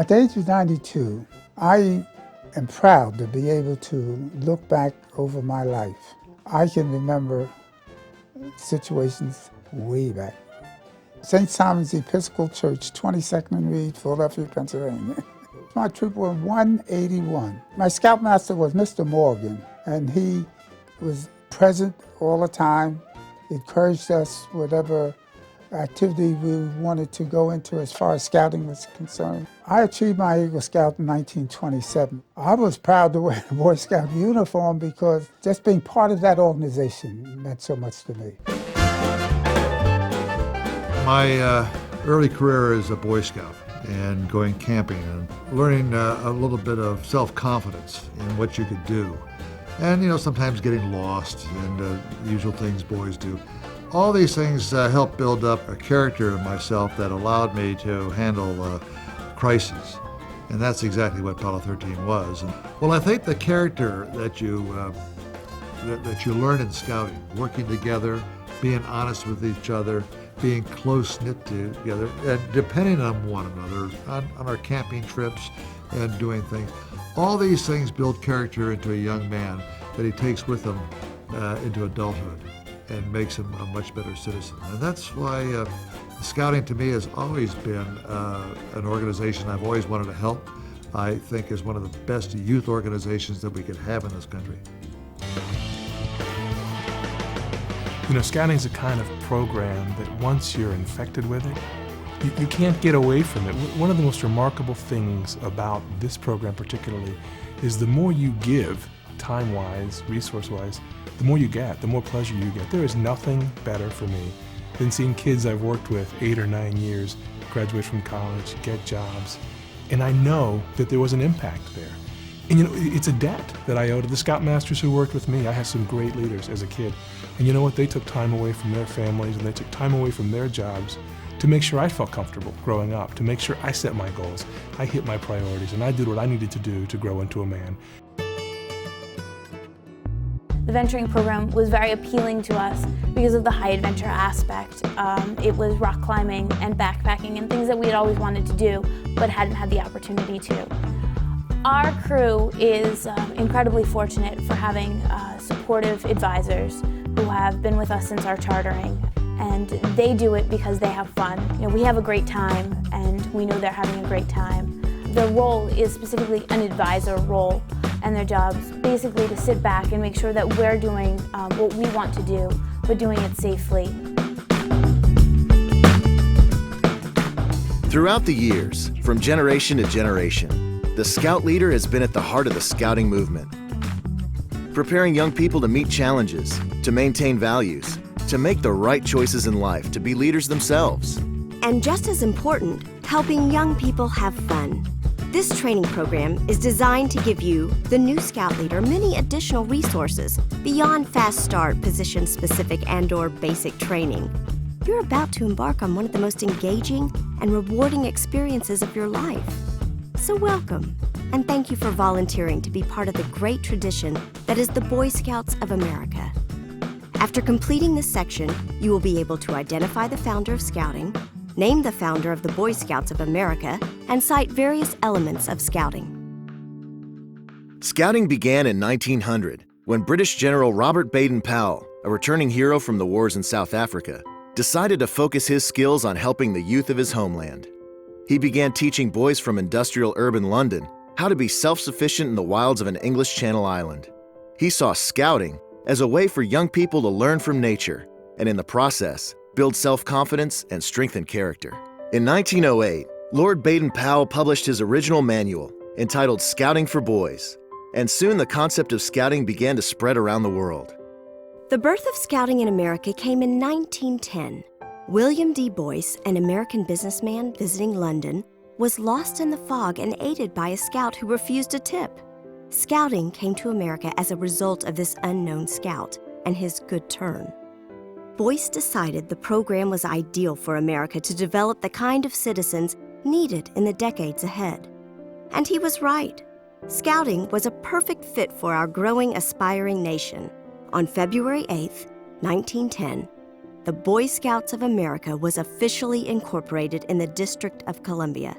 At the age of 92, I am proud to be able to look back over my life. I can remember situations way back. St. Simon's Episcopal Church, 22nd and Reed, Philadelphia, Pennsylvania. My troop was 181. My scoutmaster was Mr. Morgan, and he was present all the time, encouraged us whatever activity we wanted to go into as far as scouting was concerned. I achieved my Eagle Scout in 1927. I was proud to wear the Boy Scout uniform because just being part of that organization meant so much to me. My early career as a Boy Scout and going camping and learning a little bit of self-confidence in what you could do. And, sometimes getting lost and the usual things boys do. All these things helped build up a character in myself that allowed me to handle crises. And that's exactly what Apollo 13 was. And, I think the character that you learn in scouting, working together, being honest with each other, being close-knit together, and depending on one another on our camping trips and doing things. All these things build character into a young man that he takes with him into adulthood and makes him a much better citizen. And that's why Scouting to me has always been an organization I've always wanted to help. I think is one of the best youth organizations that we could have in this country. Scouting is a kind of program that once you're infected with it, you can't get away from it. One of the most remarkable things about this program particularly is the more you give, time-wise, resource-wise, the more you get, the more pleasure you get. There is nothing better for me than seeing kids I've worked with 8 or 9 years graduate from college, get jobs, and I know that there was an impact there. And it's a debt that I owe to the Scoutmasters who worked with me. I had some great leaders as a kid. And you know what? They took time away from their families and they took time away from their jobs to make sure I felt comfortable growing up, to make sure I set my goals, I hit my priorities, and I did what I needed to do to grow into a man. The venturing program was very appealing to us because of the high adventure aspect. It was rock climbing and backpacking and things that we had always wanted to do but hadn't had the opportunity to. Our crew is incredibly fortunate for having supportive advisors who have been with us since our chartering, and they do it because they have fun. We have a great time and we know they're having a great time. Their role is specifically an advisor role, and their job's basically to sit back and make sure that we're doing what we want to do, but doing it safely. Throughout the years, from generation to generation, the Scout leader has been at the heart of the Scouting movement, preparing young people to meet challenges, to maintain values, to make the right choices in life, to be leaders themselves. And just as important, helping young people have fun. This training program is designed to give you, the new Scout leader, many additional resources beyond fast start, position-specific and/or basic training. You're about to embark on one of the most engaging and rewarding experiences of your life. So welcome, and thank you for volunteering to be part of the great tradition that is the Boy Scouts of America. After completing this section, you will be able to identify the founder of Scouting, name the founder of the Boy Scouts of America, and cite various elements of Scouting. Scouting began in 1900 when British General Robert Baden-Powell, a returning hero from the wars in South Africa, decided to focus his skills on helping the youth of his homeland. He began teaching boys from industrial urban London how to be self-sufficient in the wilds of an English Channel island. He saw Scouting as a way for young people to learn from nature and in the process, build self-confidence and strengthen character. In 1908, Lord Baden-Powell published his original manual entitled Scouting for Boys, and soon the concept of Scouting began to spread around the world. The birth of Scouting in America came in 1910. William D. Boyce, an American businessman visiting London, was lost in the fog and aided by a scout who refused a tip. Scouting came to America as a result of this unknown scout and his good turn. Boyce decided the program was ideal for America to develop the kind of citizens needed in the decades ahead. And he was right. Scouting was a perfect fit for our growing, aspiring nation. On February 8, 1910, the Boy Scouts of America was officially incorporated in the District of Columbia.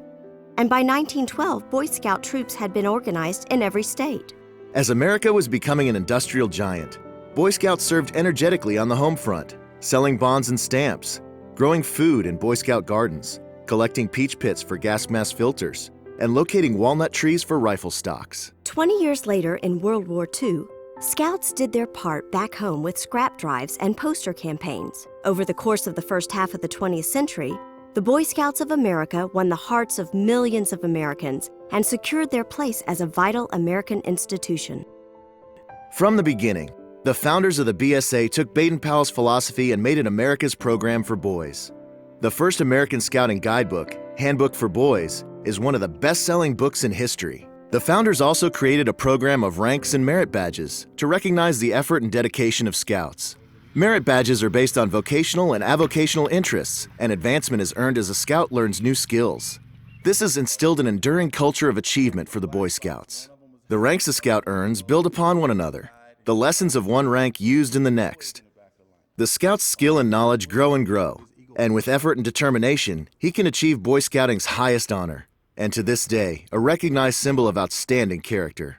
And by 1912, Boy Scout troops had been organized in every state. As America was becoming an industrial giant, Boy Scouts served energetically on the home front, selling bonds and stamps, growing food in Boy Scout gardens, collecting peach pits for gas mask filters, and locating walnut trees for rifle stocks. 20 years later, in World War II, Scouts did their part back home with scrap drives and poster campaigns. Over the course of the first half of the 20th century, the Boy Scouts of America won the hearts of millions of Americans and secured their place as a vital American institution. From the beginning, the founders of the BSA took Baden-Powell's philosophy and made it America's program for boys. The first American Scouting guidebook, Handbook for Boys, is one of the best-selling books in history. The founders also created a program of ranks and merit badges to recognize the effort and dedication of Scouts. Merit badges are based on vocational and avocational interests, and advancement is earned as a Scout learns new skills. This has instilled an enduring culture of achievement for the Boy Scouts. The ranks a Scout earns build upon one another, the lessons of one rank used in the next. The Scout's skill and knowledge grow and grow, and with effort and determination, he can achieve Boy Scouting's highest honor, and to this day, a recognized symbol of outstanding character,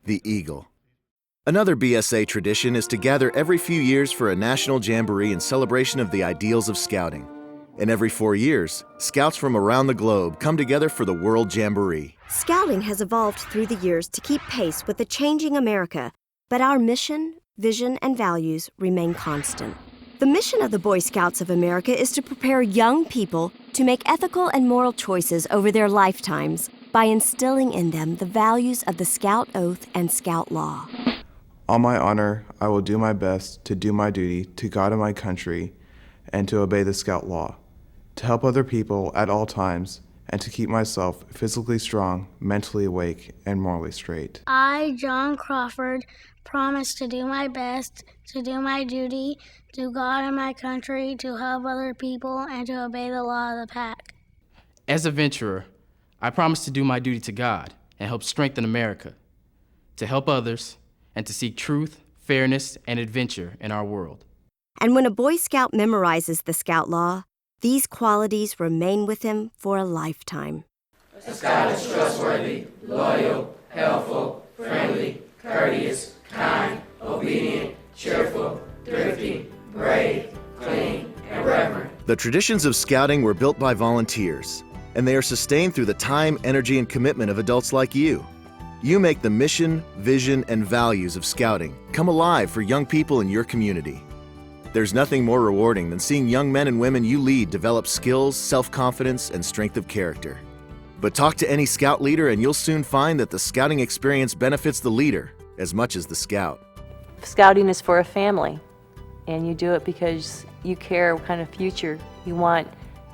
the eagle. Another BSA tradition is to gather every few years for a national jamboree in celebration of the ideals of Scouting. And every 4 years, Scouts from around the globe come together for the World Jamboree. Scouting has evolved through the years to keep pace with the changing America, but our mission, vision, and values remain constant. The mission of the Boy Scouts of America is to prepare young people to make ethical and moral choices over their lifetimes by instilling in them the values of the Scout Oath and Scout Law. On my honor, I will do my best to do my duty to God and my country and to obey the Scout Law, to help other people at all times, and to keep myself physically strong, mentally awake, and morally straight. I, John Crawford, promise to do my best, to do my duty, to God and my country, to help other people, and to obey the law of the pack. As a venturer, I promise to do my duty to God and help strengthen America, to help others, and to seek truth, fairness, and adventure in our world. And when a Boy Scout memorizes the Scout Law, these qualities remain with him for a lifetime. A Scout is trustworthy, loyal, helpful, friendly, courteous, kind, obedient, cheerful, thrifty, brave, clean, and reverent. The traditions of Scouting were built by volunteers, and they are sustained through the time, energy, and commitment of adults like you. You make the mission, vision, and values of Scouting come alive for young people in your community. There's nothing more rewarding than seeing young men and women you lead develop skills, self-confidence, and strength of character. But talk to any Scout leader and you'll soon find that the Scouting experience benefits the leader as much as the Scout. Scouting is for a family, and you do it because you care what kind of future you want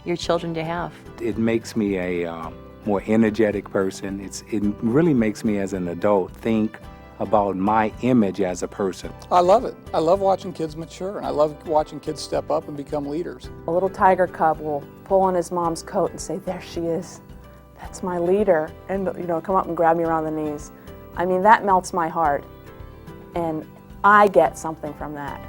your children to have. It makes me a more energetic person. It really makes me as an adult think about my image as a person. I love it. I love watching kids mature, and I love watching kids step up and become leaders. A little tiger cub will pull on his mom's coat and say, "There she is. That's my leader," and come up and grab me around the knees. I mean, that melts my heart, and I get something from that.